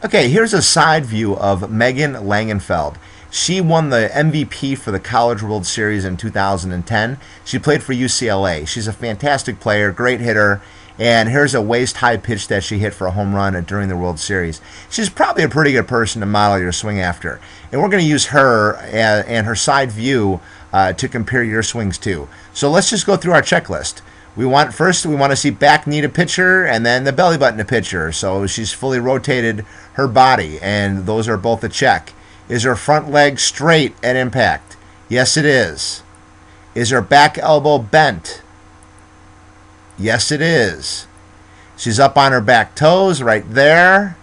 Okay, here's a side view of Megan Langenfeld. She won the MVP for the College World Series in 2010. She played for UCLA. She's a fantastic player, great hitter, and here's a waist-high pitch that she hit for a home run during the World Series. She's probably a pretty good person to model your swing after. And we're going to use her and her side view to compare your swings to. So let's just go through our checklist. First we want to see back knee to pitcher and then the belly button to pitcher. So she's fully rotated her body, and those are both a check. Is her front leg straight at impact? Yes, it is. Is her back elbow bent? Yes, it is. She's up on her back toes right there.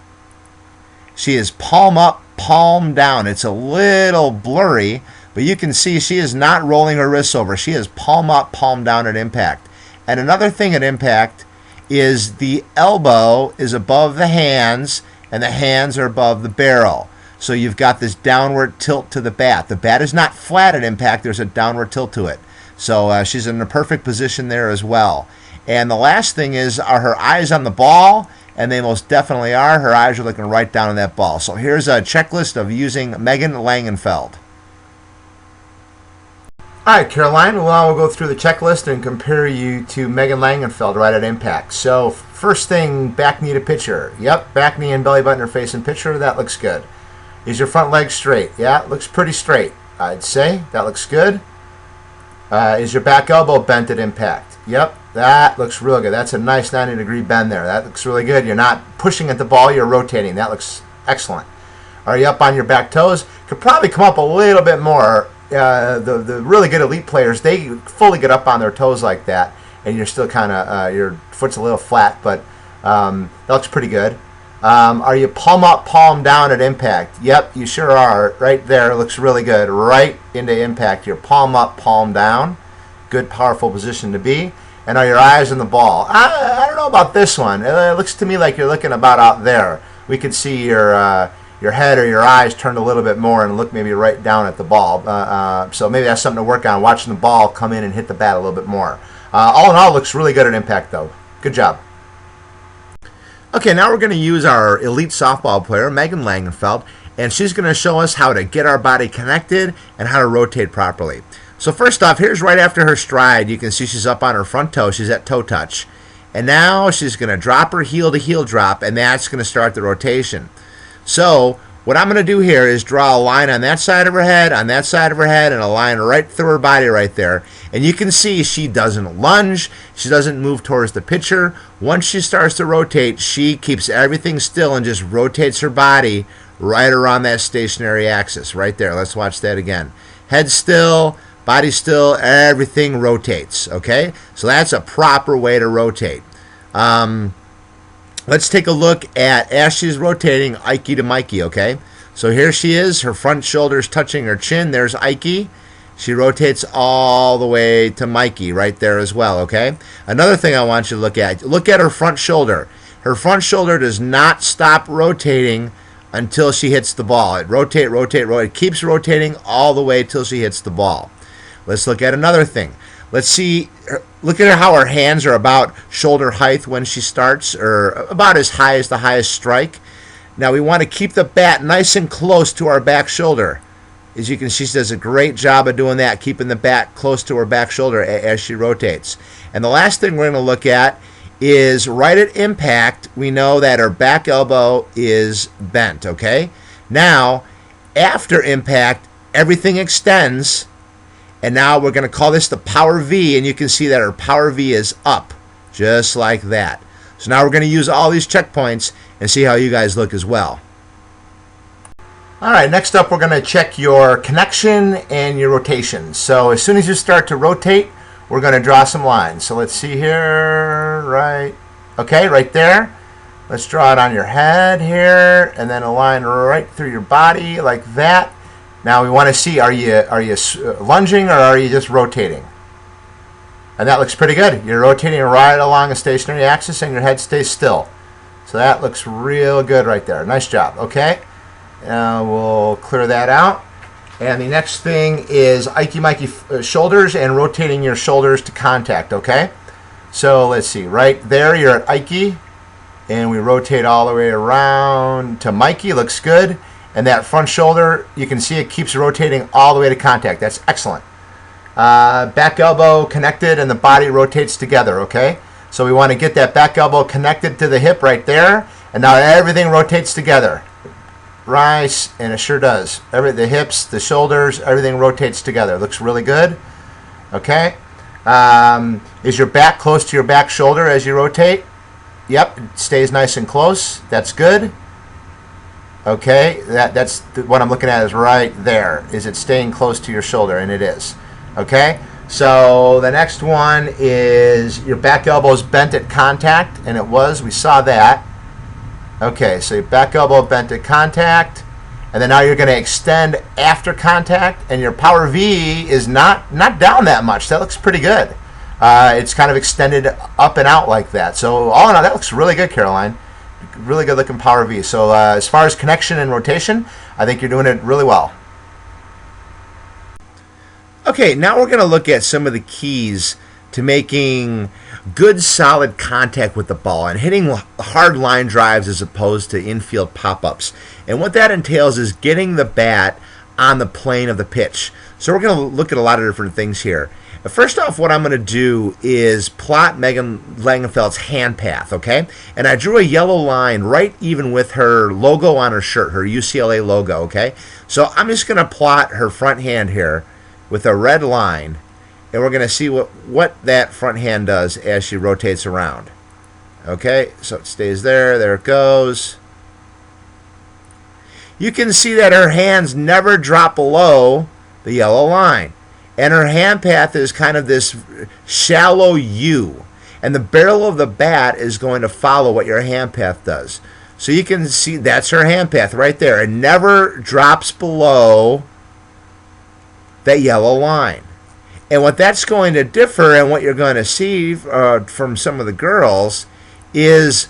She is palm up, palm down. It's a little blurry, but you can see she is not rolling her wrists over. She is palm up, palm down at impact. And another thing at impact is the elbow is above the hands and the hands are above the barrel. So you've got this downward tilt to the bat. The bat is not flat at impact. There's a downward tilt to it. So she's in a perfect position there as well. And the last thing is, are her eyes on the ball? And they most definitely are. Her eyes are looking right down at that ball. So here's a checklist of using Megan Langenfeld. All right, Caroline, we'll go through the checklist and compare you to Megan Langenfeld right at impact. So first thing, back knee to pitcher. Yep, back knee and belly button are facing pitcher. That looks good. Is your front leg straight? Yeah, it looks pretty straight, I'd say. That looks good. Is your back elbow bent at impact? Yep, that looks real good. That's a nice 90-degree bend there. That looks really good. You're not pushing at the ball, you're rotating. That looks excellent. Are you up on your back toes? Could probably come up a little bit more. The really good elite players, they fully get up on their toes like that, and you're still kind of, your foot's a little flat, but that looks pretty good. Are you palm up, palm down at impact? Yep, you sure are. Right there, looks really good. Right into impact. You're palm up, palm down. Good, powerful position to be. And are your eyes on the ball? I don't know about this one. It looks to me like you're looking about out there. We could see your head or your eyes turned a little bit more and look maybe right down at the ball. So maybe that's something to work on, watching the ball come in and hit the bat a little bit more. All in all, looks really good at impact, though. Good job. Okay, now we're going to use our elite softball player, Megan Langenfeld, and she's going to show us how to get our body connected and how to rotate properly. So first off, here's right after her stride. You can see she's up on her front toe. She's at toe touch. And now she's going to drop her heel to heel drop, and that's going to start the rotation. So what I'm going to do here is draw a line on that side of her head, on that side of her head, and a line right through her body right there. And you can see she doesn't lunge. She doesn't move towards the pitcher. Once she starts to rotate, she keeps everything still and just rotates her body right around that stationary axis right there. Let's watch that again. Head still, body still, everything rotates, okay? So that's a proper way to rotate. Let's take a look at, as she's rotating, Ike to Mikey, okay? So here she is, her front shoulder's touching her chin. There's Ike. She rotates all the way to Mikey right there as well, okay? Another thing I want you to look at her front shoulder. Her front shoulder does not stop rotating until she hits the ball. It rotate. It keeps rotating all the way till she hits the ball. Let's look at another thing. Let's see, look at how her hands are about shoulder height when she starts, or about as high as the highest strike. Now we want to keep the bat nice and close to our back shoulder. As you can see, she does a great job of doing that, keeping the bat close to her back shoulder as she rotates. And the last thing we're going to look at is right at impact, we know that her back elbow is bent, okay? Now, after impact, everything extends. And now we're going to call this the power V, and you can see that our power V is up, just like that. So now we're going to use all these checkpoints and see how you guys look as well. All right, next up we're going to check your connection and your rotation. So as soon as you start to rotate, we're going to draw some lines. So let's see here, right there. Let's draw it on your head here, and then a line right through your body like that. Now we want to see, are you lunging or are you just rotating? And that looks pretty good. You're rotating right along a stationary axis and your head stays still. So that looks real good right there. Nice job, okay? We'll clear that out. And the next thing is Ike Mikey shoulders and rotating your shoulders to contact, okay? So let's see, right there you're at Ike. and we rotate all the way around to Mikey. Looks good. And that front shoulder, you can see it keeps rotating all the way to contact. That's excellent. Back elbow connected and the body rotates together, okay? So we want to get that back elbow connected to the hip right there, and now everything rotates together. Right, and it sure does. The hips, the shoulders, everything rotates together. Looks really good. Okay. Is your back close to your back shoulder as you rotate? Yep, it stays nice and close. That's good. Okay, that's what I'm looking at is right there. Is it staying close to your shoulder? And it is. Okay, so the next one is your back elbow is bent at contact, and it was. We saw that. Okay, so your back elbow bent at contact, and then now you're going to extend after contact, and your power V is not down that much. That looks pretty good. It's kind of extended up and out like that. So all in all, that looks really good, Caroline. Really good looking power V. So as far as connection and rotation, I think you're doing it really well. Okay, now we're going to look at some of the keys to making good solid contact with the ball and hitting hard line drives as opposed to infield pop-ups. And what that entails is getting the bat on the plane of the pitch. So we're going to look at a lot of different things here. First off, what I'm going to do is plot Megan Langenfeld's hand path, okay? And I drew a yellow line right even with her logo on her shirt, her UCLA logo, okay? So I'm just going to plot her front hand here with a red line, and we're going to see what that front hand does as she rotates around. Okay, so it stays there. There it goes. You can see that her hands never drop below the yellow line. And her hand path is kind of this shallow U. And the barrel of the bat is going to follow what your hand path does. So you can see that's her hand path right there. It never drops below that yellow line. And what that's going to differ and what you're going to see from some of the girls is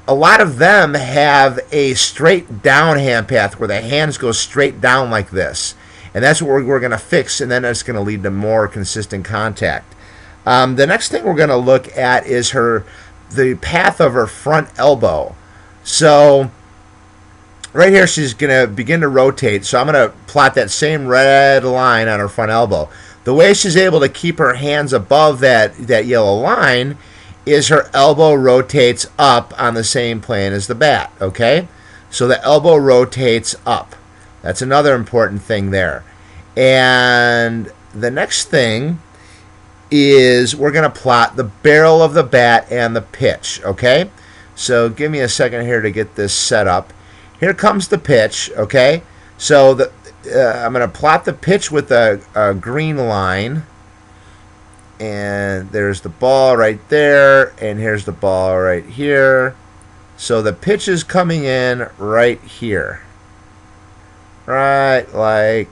a lot of them have a straight down hand path where the hands go straight down like this. And that's what we're going to fix, and then it's going to lead to more consistent contact. The next thing we're going to look at is the path of her front elbow. So right here she's going to begin to rotate. So I'm going to plot that same red line on her front elbow. The way she's able to keep her hands above that yellow line is her elbow rotates up on the same plane as the bat, okay? So the elbow rotates up. That's another important thing there. And the next thing is we're going to plot the barrel of the bat and the pitch, okay? So give me a second here to get this set up. Here comes the pitch, okay? So I'm going to plot the pitch with a green line. And there's the ball right there, and here's the ball right here. So the pitch is coming in right here. Right, like,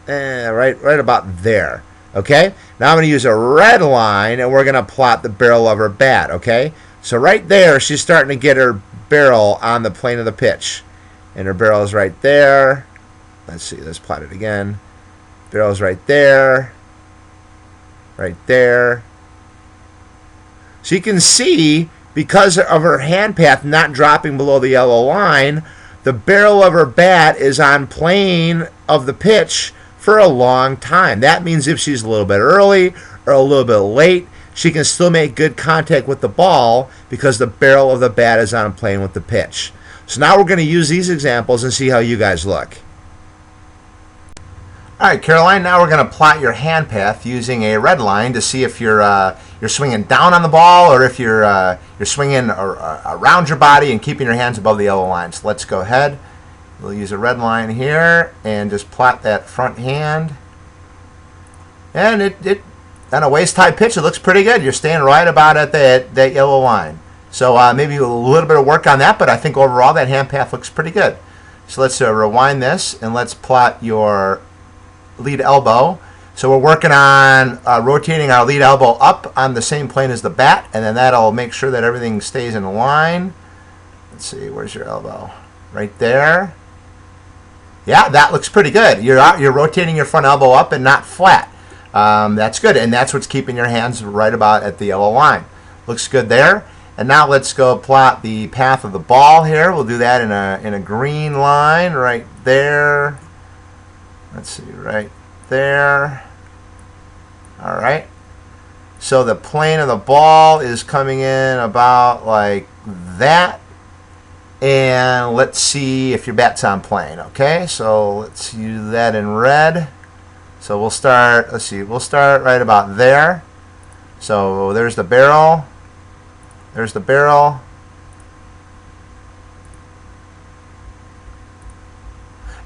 right about there. Okay? Now I'm going to use a red line, and we're going to plot the barrel of her bat. Okay? So right there, she's starting to get her barrel on the plane of the pitch. And her barrel is right there. Let's see, let's plot it again. Barrel's right there. Right there. So you can see, because of her hand path not dropping below the yellow line, the barrel of her bat is on plane of the pitch for a long time. That means if she's a little bit early or a little bit late, she can still make good contact with the ball because the barrel of the bat is on plane with the pitch. So now we're going to use these examples and see how you guys look. All right, Caroline, now we're going to plot your hand path using a red line to see if you're swinging down on the ball or if you're swinging around your body and keeping your hands above the yellow line. So let's go ahead. We'll use a red line here and just plot that front hand. And it on a waist-high pitch, it looks pretty good. You're staying right about at that yellow line. So maybe a little bit of work on that, but I think overall that hand path looks pretty good. So let's rewind this and let's plot your lead elbow. So we're working on rotating our lead elbow up on the same plane as the bat, and then that'll make sure that everything stays in line. Let's see, where's your elbow? Right there. Yeah, that looks pretty good. You're rotating your front elbow up and not flat. That's good, and that's what's keeping your hands right about at the yellow line. Looks good there. And now let's go plot the path of the ball here. We'll do that in a green line right there. Let's see, right there. All right. So the plane of the ball is coming in about like that. And let's see if your bat's on plane. Okay, so let's use that in red. So we'll start, let's see, we'll start right about there. So there's the barrel. There's the barrel.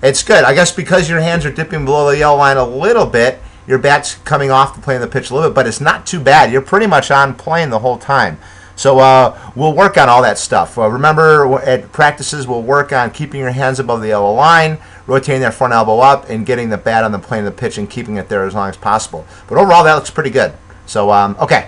It's good. I guess because your hands are dipping below the yellow line a little bit, your bat's coming off the plane of the pitch a little bit, but it's not too bad. You're pretty much on plane the whole time. So we'll work on all that stuff. Remember, at practices, we'll work on keeping your hands above the yellow line, rotating that front elbow up, and getting the bat on the plane of the pitch and keeping it there as long as possible. But overall, that looks pretty good. So, okay.